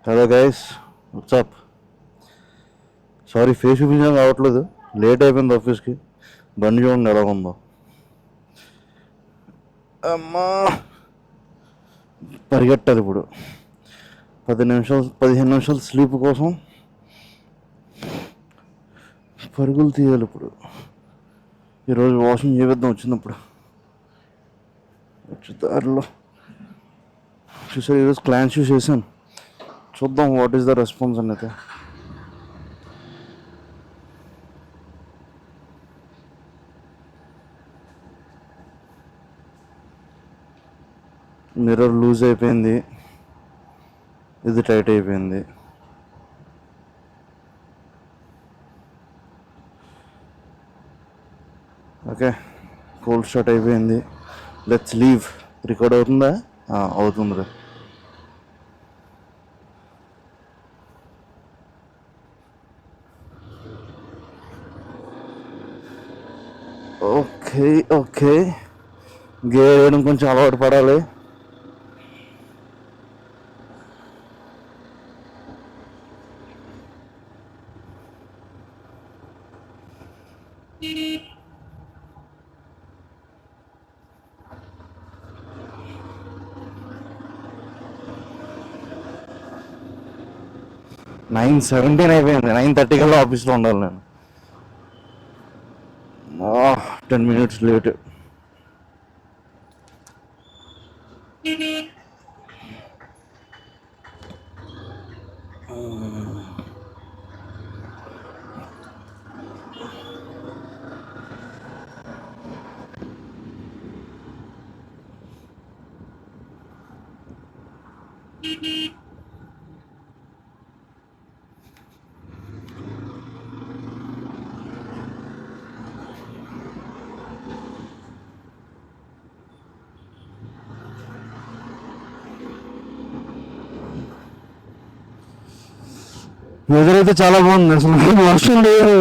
Hello guys, WhatsApp. Sorry, face చూపించడం కావట్లేదు, late అయిపోయింది ఆఫీస్కి. బండి చూడండి ఎలా ఉందో. అమ్మా, పరిగెట్టాలి ఇప్పుడు. 15 నిమిషాలు స్లీప్ కోసం పరుగులు తీయాలి ఇప్పుడు. ఈరోజు వాషింగ్ చేద్దాం వచ్చినప్పుడు దారిలో చూసారు. ఈరోజు క్లాన్స్ యూస్ చేశాను, చూద్దాం వాట్ ఈస్ ద రెస్పాన్స్ అనేది. మిర్రర్ లూజ్ అయిపోయింది, ఇది టైట్ అయిపోయింది. ఓకే, కోల్డ్ స్టార్ట్ అయిపోయింది. Let's leave. రికార్డ్ అవుతుందా? అవుతుంది. ఓకే ఓకే, గేర్ వేయడం కొంచెం అలవాటు పడాలి. నైన్ 17 అయిపోయింది. 9:30 కల్లా ఆఫీస్లో ఉండాలి నేను. 10 minutes లేట్. వెదర్ అయితే చాలా బాగుంది అసలు. వర్షం లేదు.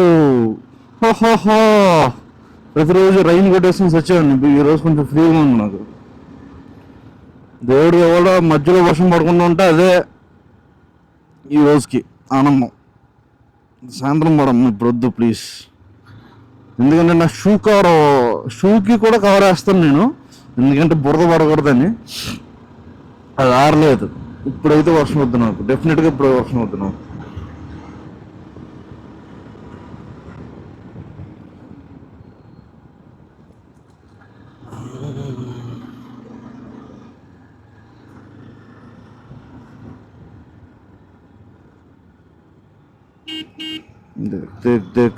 హోహోహో, ప్రతిరోజు రైన్ కొట్టేసి వచ్చేవాడిని. ఈరోజు కొంచెం ఫ్రీగా ఉంది నాకు. దేవుడు ఎవడో మధ్యలో వర్షం పడకుండా ఉంటే అదే ఈ రోజుకి ఆనందం. సాయంత్రం పడమ్మ ఇప్పుడు వద్దు ప్లీజ్. ఎందుకంటే నా షూకి కూడా కవర్ వేస్తాను నేను, ఎందుకంటే బురద పడకూడదని. అది ఆరలేదు. ఇప్పుడైతే వర్షం వద్దు నాకు, డెఫినెట్గా ఇప్పుడు వర్షం వద్దు నాకు. देख देख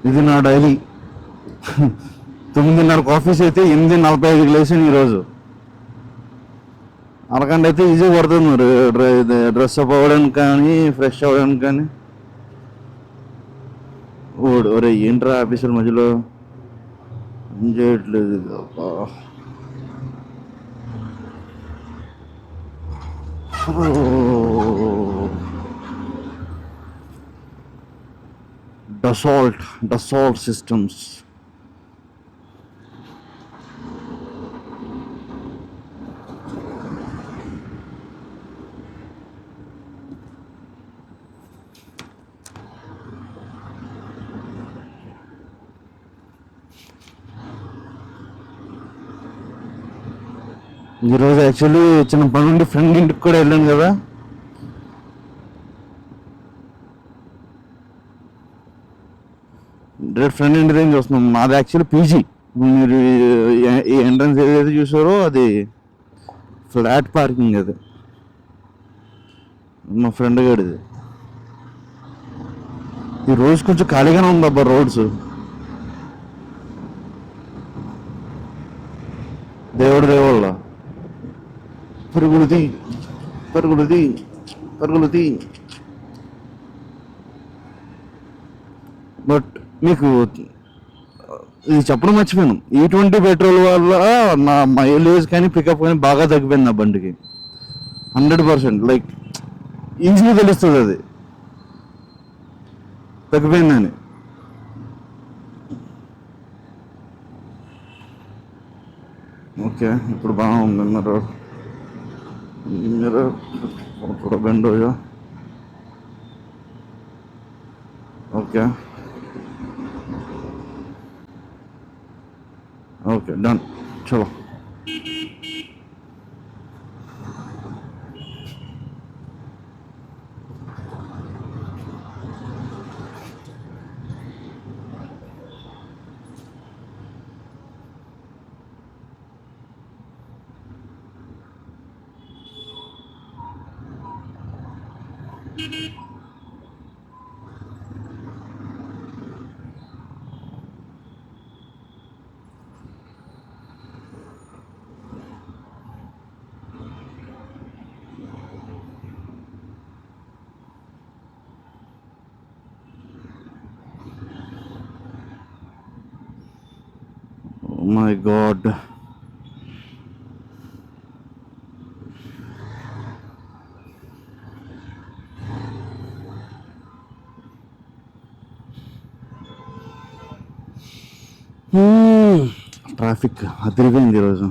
ఇది నా డైలీ. 9:30 ఆఫీస్ అయితే 8:45 లేచాను ఈరోజు. అరగంట అయితే ఈజీగా పడుతుంది డ్రెస్ అప్ అవ్వడానికి కానీ, ఫ్రెష్ అవ్వడానికి కానీ. ఒరే ఏంట్రా ఆఫీసుల మధ్యలో ఏం చేయట్లేదు. Dassault systems. ఈరోజు యాక్చువల్లీ చిన్న పని నుండి ఫ్రెండ్ ఇంటికి కూడా వెళ్ళాను కదా. డైరెక్ట్ ఫ్రెండ్ ఇంటి దగ్గర చూస్తున్నాం. నాది యాక్చువల్లీ పీజీ. మీరు ఈ ఎంట్రన్స్ ఏదైతే చూసారో అది ఫ్లాట్ పార్కింగ్. అది మా ఫ్రెండ్ గడిది. ఈ రోజు కొంచెం ఖాళీగానే ఉంది అబ్బా రోడ్స్. దేవుళ్ళ పరుగులుది పరుగులుది పరుగులుది. బట్ మీకు ఇది చెప్పడం మర్చిపోయాను, E20 పెట్రోల్ వల్ల నా మైలేజ్ కానీ పికప్ కానీ బాగా తగ్గిపోయింది నా బండికి. 100% లైక్ ఈజీగా తెలుస్తుంది అది తగ్గిపోయిందని. ఓకే, ఇప్పుడు బాగుంది మిర్రర్. మిర్రర్ కూడా బెండ్ అయ్యా. Okay okay, done. చలో. మై గాడ్, ట్రాఫిక్ అదిరిపోయింది ఈరోజు.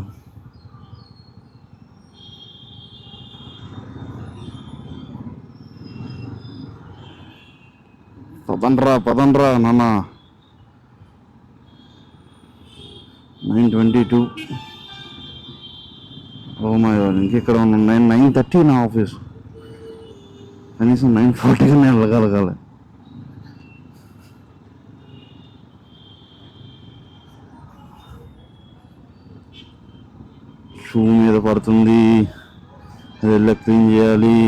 పదండ్రా నాన్న. 9:22. ఓ మై గాడ్, ఇంకెక్కడ ఉన్నాను. 9:30 నా ఆఫీస్. కనీసం 9:40 నేను వెళ్ళగలగాలి. షూ మీద పడుతుంది, అది వెళ్ళి క్లీన్ చేయాలి.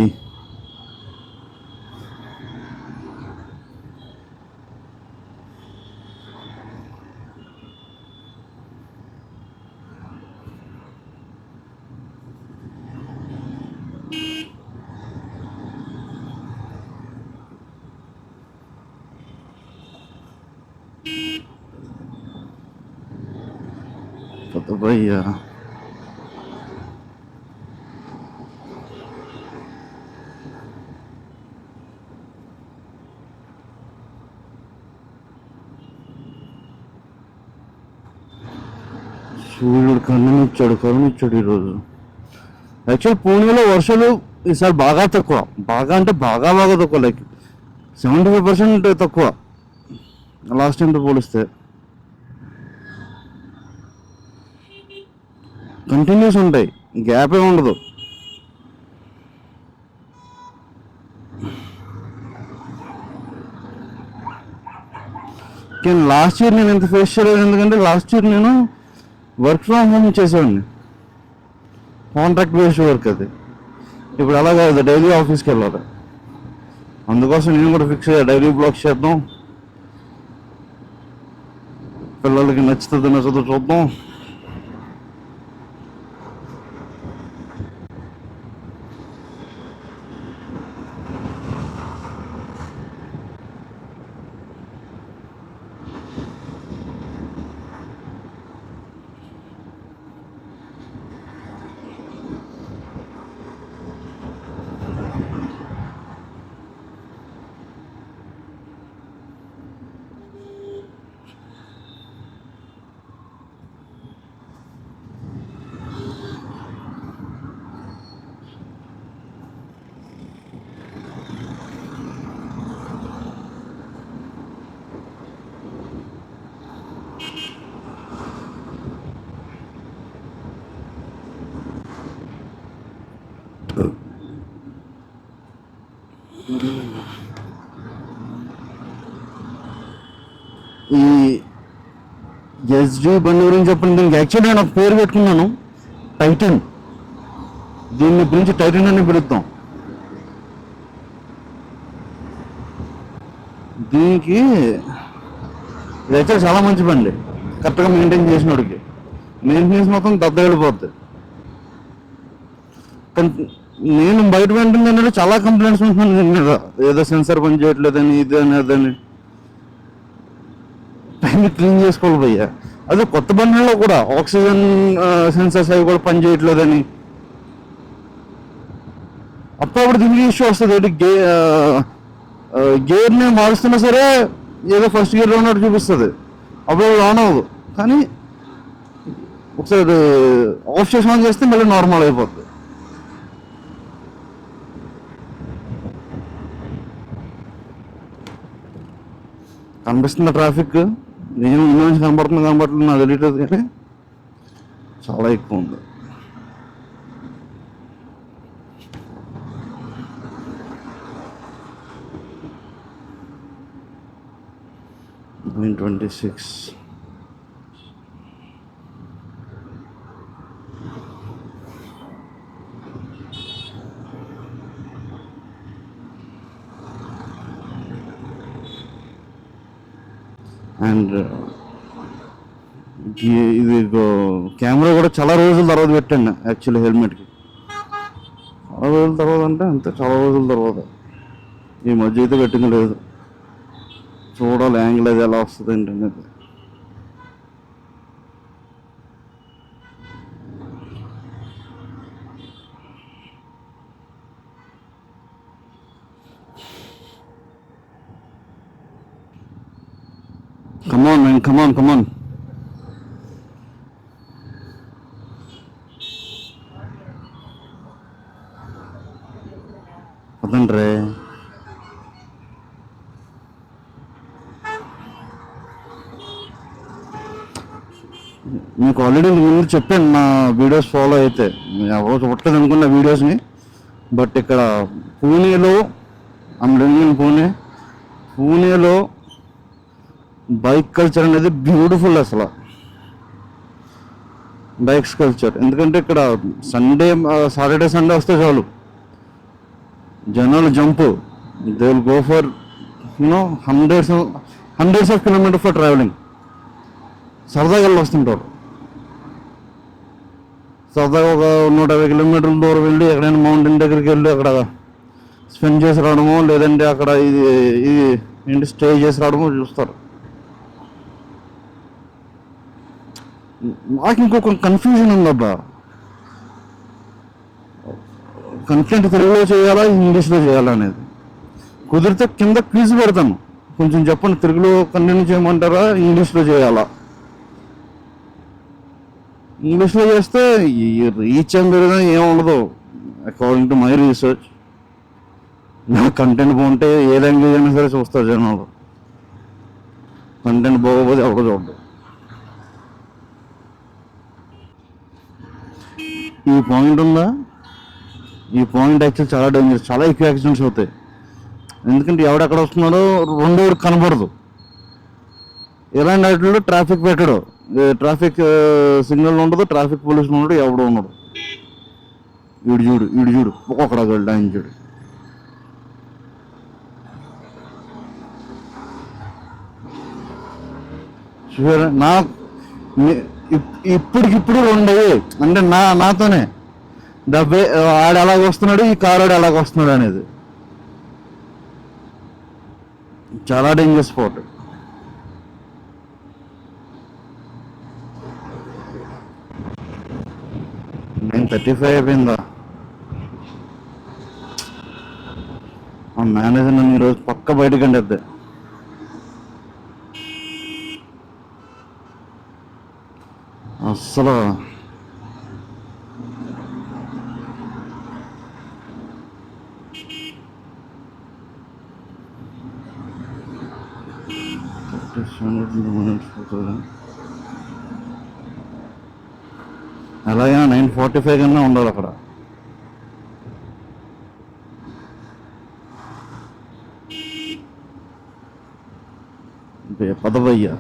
భయ్యా సూర్యుడు కరుణిచ్చాడు ఈరోజు. యాక్చువల్ పూణేలో వర్షాలు ఈసారి బాగా తక్కువ. బాగా అంటే బాగా తక్కువ, లైక్ 75% తక్కువ లాస్ట్ టైంతో పోలిస్తే. కంటిన్యూస్ ఉంటాయి, గ్యాపే ఉండదు. కానీ లాస్ట్ ఇయర్ నేను ఎంత ఫేస్ చేయలేదు, ఎందుకంటే లాస్ట్ ఇయర్ నేను వర్క్ ఫ్రమ్ హోమ్ చేసేవాడిని, కాంట్రాక్ట్ బేస్డ్ వర్క్. అది ఇప్పుడు అలా కాదు, డైలీ ఆఫీస్కి వెళ్ళాలి. అందుకోసం నేను కూడా ఫిక్స్ అయ్యా, డైలీ బ్లాగ్స్ చేద్దాం, పిల్లలకి నచ్చుతుంది చూద్దాం. ఈ ఎస్జీ బండి గురించి చెప్పండి. దీనికి యాక్చువల్లీ నేను ఒక పేరు పెట్టుకున్నాను, టైటన్. దీని గురించి టైటన్ అని పిలుద్దాం. దీనికి ఇది యాక్చువల్ చాలా మంచి బండి, కరెక్ట్గా మెయింటైన్ చేసినోడికి. మెయింటెనెన్స్ మొత్తం దెబ్బ వెళ్ళిపోద్ది. కానీ నేను బయట వెంటనే చాలా కంప్లైంట్స్ ఉంటున్నాను దీని మీద, ఏదో సెన్సర్ పని చేయట్లేదని, ఇది అని అదని. పైన క్లీన్ చేసుకోవాలి భయ్య. అదే కొత్త బండిలో కూడా ఆక్సిజన్ సెన్సర్స్ అవి కూడా పని చేయట్లేదని అప్పుడప్పుడు దీనికి ఇష్యూ వస్తుంది. ఏంటి గేర్ని మారుస్తున్నా సరే ఏదో ఫస్ట్ గేర్లో ఉన్నట్టు చూపిస్తుంది, అప్పుడు ఆన్ అవ్వదు. కానీ ఒకసారి ఆఫ్ చేసి ఆన్ చేస్తే మళ్ళీ నార్మల్ అయిపోతుంది. కనిపిస్తున్న ట్రాఫిక్ నేను ఇంటి నుంచి కనబడుతుంది నాకు తెలియట్లేదు, కానీ చాలా ఎక్కువ ఉంది. Nine 26. అండ్ ఇది కెమెరా కూడా చాలా రోజుల తర్వాత పెట్టండి యాక్చువల్లీ హెల్మెట్కి. చాలా రోజుల తర్వాత అంటే అంతే, చాలా రోజుల తర్వాత. ఈ మధ్య అయితే పెట్టింది లేదు. చూడాలి యాంగిల్ అది ఎలా వస్తుంది ఏంటనేది. కమాన్ మ్యాన్, కమాన్ కమాన్. అదండ్రే మీకు ఆల్రెడీ ముందు చెప్పాను, నా వీడియోస్ ఫాలో అయితే ఎవరో చూడలేదు అనుకున్న వీడియోస్ని. బట్ ఇక్కడ పూణేలో పూణేలో బైక్ కల్చర్ అనేది బ్యూటిఫుల్ అసలు. బైక్స్ కల్చర్ ఎందుకంటే ఇక్కడ సాటర్డే సండే వస్తే చాలు, జనాలు jump, they will go for hundreds of kilometer for travelling. సరదాగా వెళ్ళి వస్తుంటారు. సరదాగా ఒక 150 కిలోమీటర్ల దూరం వెళ్ళి ఎక్కడైనా మౌంటైన్ దగ్గరికి వెళ్ళి అక్కడ స్పెండ్ చేసి రావడమో, లేదంటే అక్కడ ఇది ఏంటి స్టే చేసి రావడమో చూస్తారు. నాకు ఇంకొక కన్ఫ్యూజన్ ఉందబ్బా, కంటెంట్ తెలుగులో చేయాలా ఇంగ్లీష్లో చేయాలా అనేది. కుదిరితే కింద క్విజ్ పెడతాను, కొంచెం చెప్పండి, తెలుగులో కంటెంట్ చేయమంటారా ఇంగ్లీష్లో చేయాలా? ఇంగ్లీష్లో చేస్తే రీచ్ ఏం పెరిగినా ఏముండదు అకార్డింగ్ టు మై రీసెర్చ్. నా కంటెంట్ బాగుంటే ఏ లాంగ్వేజ్ అయినా సరే చూస్తారు జనాలు. కంటెంట్ బాగోపోతే ఎవరు చూడదు. ఈ పాయింట్ ఉందా, ఈ పాయింట్ యాక్చువల్ చాలా డేంజరస్, చాలా ఎక్కువ యాక్సిడెంట్స్ అవుతాయి. ఎందుకంటే ఎవడెక్కడ వస్తున్నాడో రెండో కనపడదు. ఇలాంటి వాటిలో ట్రాఫిక్ పెట్టడు, ట్రాఫిక్ సిగ్నల్ ఉండదు, ట్రాఫిక్ పోలీసులు ఉండడు, ఎవడు ఉండడు. వీడు చూడు ఒక్కొక్కడ వెళ్ళి ఆయన చూడు. నా ఇప్పటికిప్పుడు ఉండవు అంటే నాతోనే ఆడు ఎలాగ వస్తున్నాడు, ఈ కారు ఆడు ఎలాగ వస్తున్నాడు అనేది. చాలా డేంజర్ స్పాట్. నేను 35 అయిపోయిందా? ఆ మేనేజర్ నన్ను ఈరోజు పక్క బయటకు అండి అస్సలు. అలాగైనా 9:45 కన్నా ఉండాలి అక్కడ. పదవయ్యా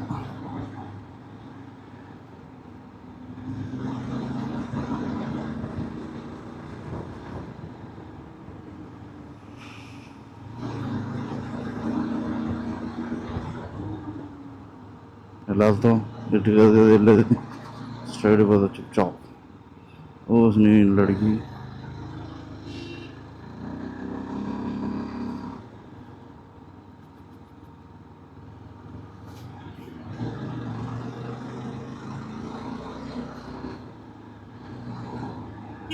ఎలా వెళ్తాం? ఇటు వెళ్ళేది స్ట్రైట్ పోవచ్చు చాప్ నీళ్ళు అడిగి. ఓ,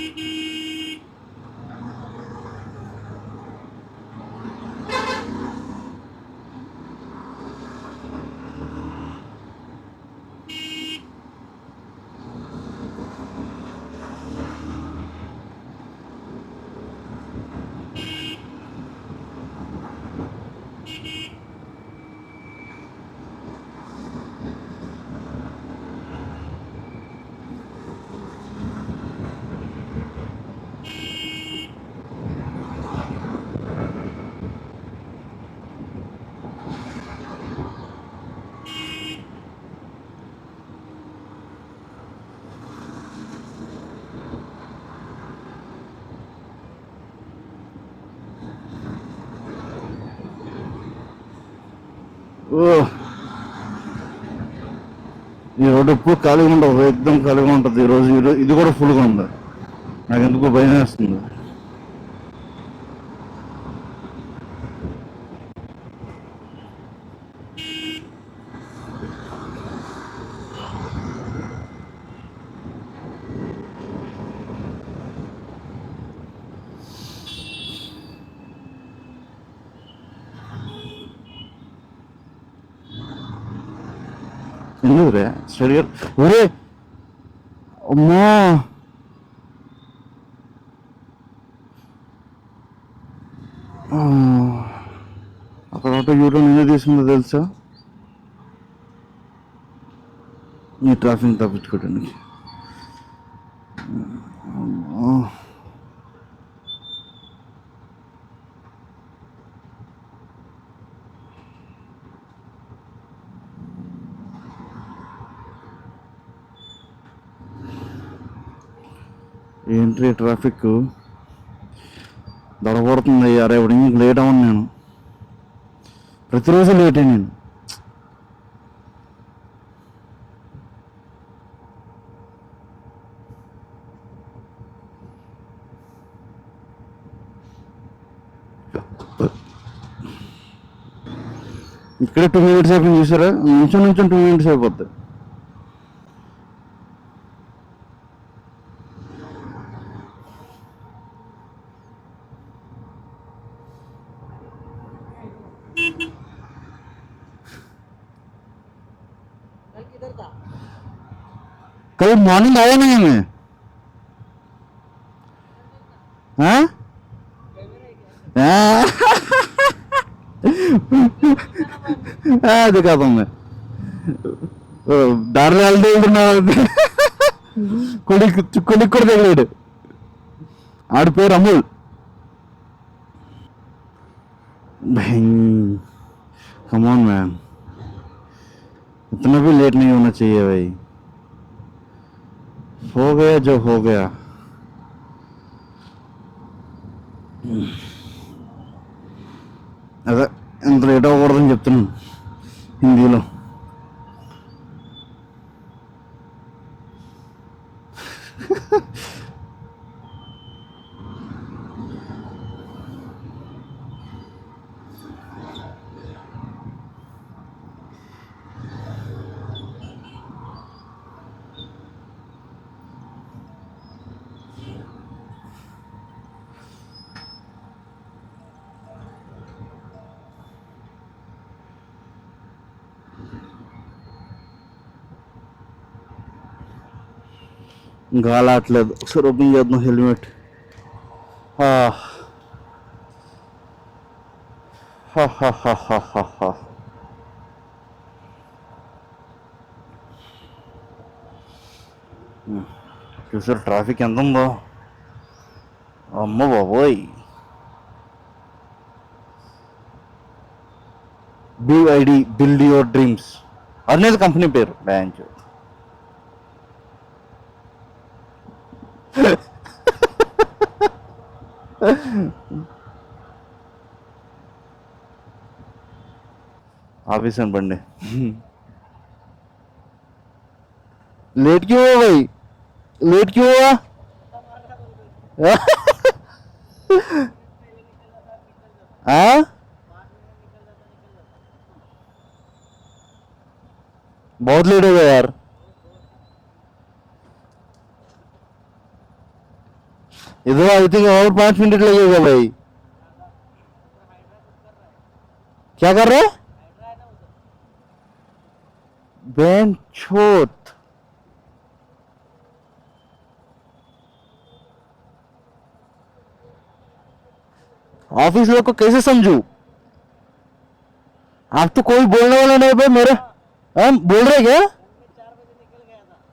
ఈ రోడ్డు ఎప్పుడు ఖాళీగా ఉండవు, ఎక్దమ్ ఖాళీగా ఉంటుంది. ఈరోజు ఇది కూడా ఫుల్గా ఉంది. నాకు ఎందుకో భయం వేస్తుంది. ఎందుకు రే స్టడీ ఒరే, అమ్మా, ఆ, అక్కడ ఆటో యూటర్న్ ఎందుకు తీసుకుందో తెలుసా? ఈ ట్రాఫిక్ తప్పించుకోవడానికి. ఏంటి ట్రాఫిక్ దొరకబడుతుంది. అరే ఇప్పుడు ఇంక లేట్ అవ్వను నేను. ప్రతిరోజు లేటే నేను. ఇక్కడే 2 minutes అయిపోయింది చూసారా? నిమిషం 2 minutes అయిపోద్ది. कल मॉर्निंग आया नहीं हमें, हाँ? दिखाता हूँ मैं. దారిలో వెళ్తున్నా కొడుకు కూడా తగిలాడు. ఆడి పేరు అమూల్. कम ऑन मैन, इतना भी लेट नहीं होना चाहिए भाई. हो गया जो हो गया. అదే ఎంత లేట్ అవ్వకూడదని చెప్తున్నాను హిందీలో. గాలాట్లేదు. ఒకసారి ఓపెన్ చేద్దాం హెల్మెట్. చూసారు ట్రాఫిక్ ఎంత ఉందో, అమ్మ బాబోయ్. బిఐడి బిల్డ్ యువర్ డ్రీమ్స్ అనేది కంపెనీ పేరు. బ్యాంక్ ऑफिस में बंदे लेट क्यों हुआ भाई? लेट क्यों हुआ? हाँ, बहुत लेट हो गया यार. इधर आई थिंक और 5 मिनट लगेगा भाई। क्या कर रहे? बेन छोट। ऑफिस लोग को कैसे समझू? आप तो कोई बोलने वाला नहीं भाई मेरे। हम बोल रहे क्या?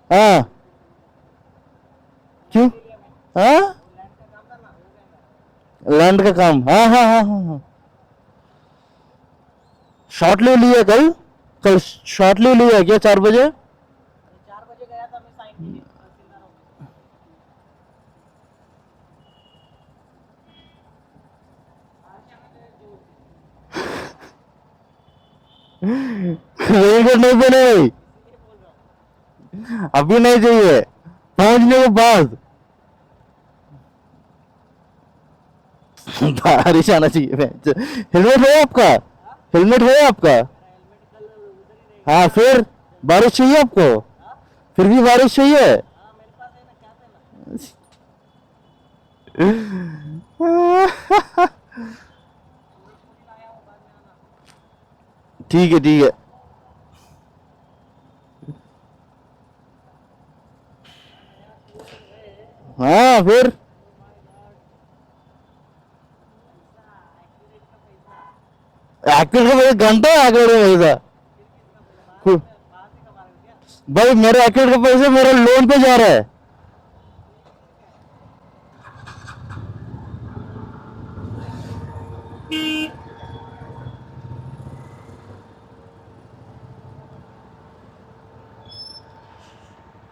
हाँ। क्यों? हाँ, लैंड का काम, हाँ हाँ हाँ हाँ हाँ। शॉर्ट लीव लिया कल? कल शॉर्ट लीव लिया क्या 4 बजे? वेरी गुड नहीं बने भाई, अभी नहीं चाहिए, पहुंचने के बाद। बारिश आना चाहिए। हेलमेट है आपका? हेलमेट है आपका? हाँ फिर बारिश चाहिए आपको? फिर भी बारिश चाहिए? ठीक है ठीक है। हाँ फिर एक्टिव का मेरे घंटा एक्टिव का पैसा। भाई मेरे एक्टिव का पैसा मेरे लोन पे जा रहा है।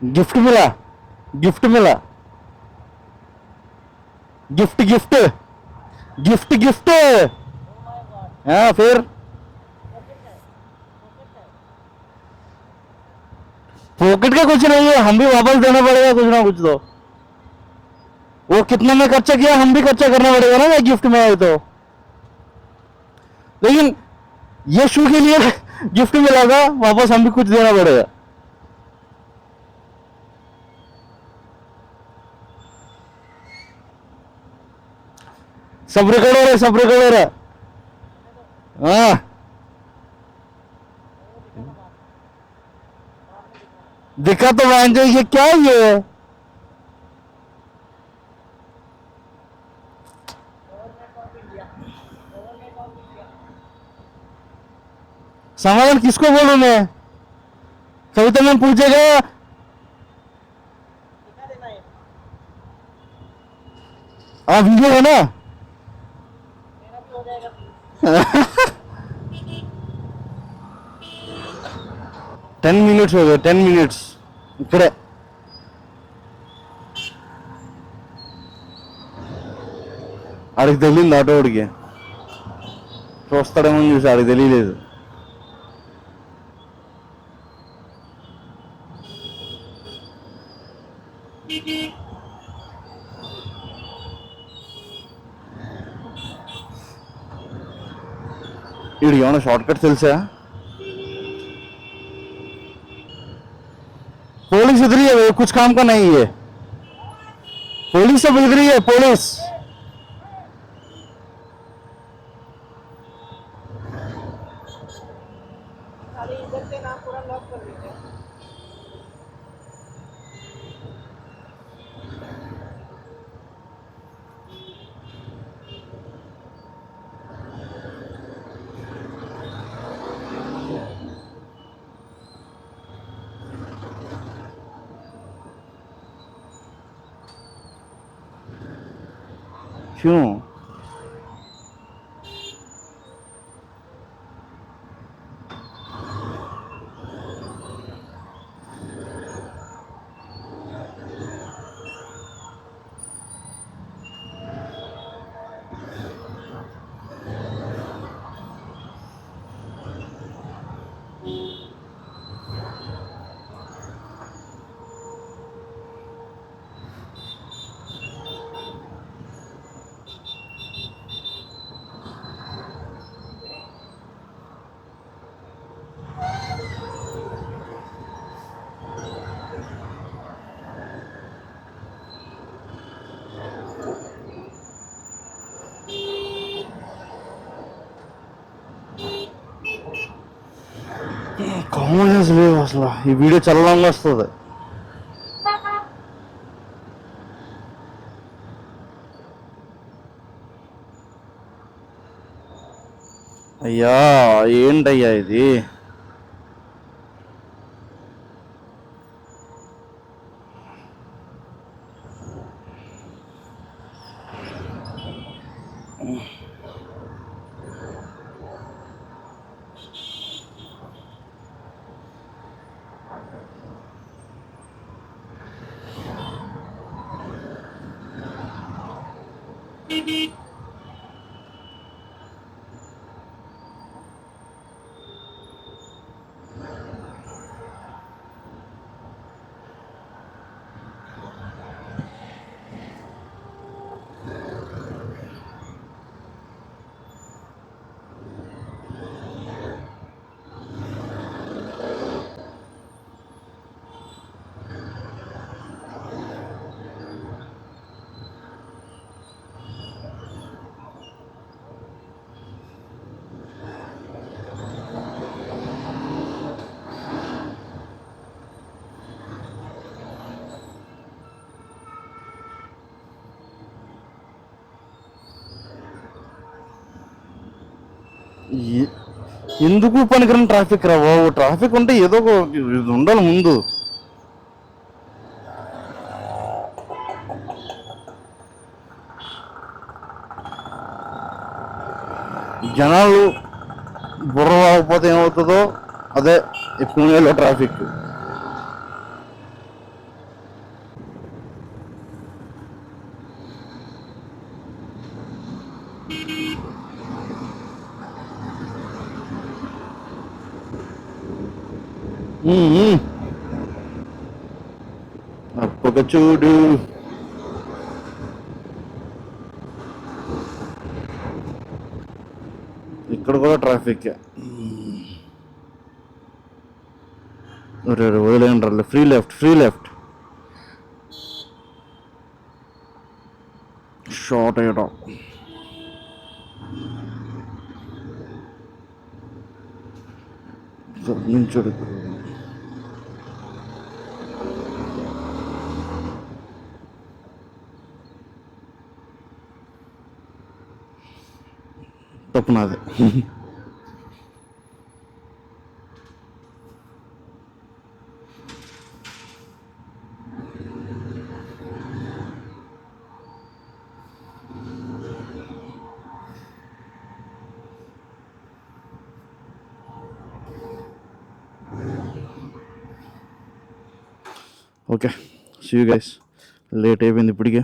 गिफ्ट मिला, गिफ्ट मिला, गिफ्ट गिफ्ट गिफ्ट गिफ्ट। हाँ फिर पॉकेट का कुछ नहीं है, हम भी वापस देना पड़ेगा कुछ ना कुछ तो। वो कितने में खर्चा किया, हम भी खर्चा करना पड़ेगा ना गिफ्ट में आए तो। लेकिन ये शू के लिए गिफ्ट मिला था, वापस हम भी कुछ देना पड़ेगा। सब रिकॉर्ड हो रहा है, सब रिकॉर्ड हो रहा है। हाँ दिखा तो मान जाइए, ये क्या है ये? समाधान किसको बोलूं मैं? कविता मैम पूछेगा। हाँ वीडियो है ना। 10 मिनट्स हो गए, 10 मिनट्स इकड़े। అడిగి తెలియదు ఆటోడికి చూస్తాడేమో చూసి అడిగి తెలియలేదు. వీడికి ఏమైనా షార్ట్ కట్ తెలుసా? पुलिस इधर ही है, कुछ काम का नहीं है, पुलिस सब इधर ही है, पुलिस। क्यों? ఎమోషన్స్ లేవు అసలు. ఈ వీడియో చాలా లాంగ్ వస్తుంది. అయ్యా ఏంటయ్యా ఇది? ఎందుకు పనికిరాని ట్రాఫిక్ రా బాబు. ట్రాఫిక్ ఉంటే ఏదో ఇది ఉండాలి ముందు. జనాలు బుర్ర రాకపోతే ఏమవుతుందో అదే ఈ పూణేలో ట్రాఫిక్. అప్పక చూడు. ఇక్కడ కూడా ట్రాఫిక్. వదిలేండి. Free left, free left. Short అయ్యడం. నుంచోడు. తప్పు నాది. Okay, see you guys. Late అయిపోయింది ఇప్పటికే.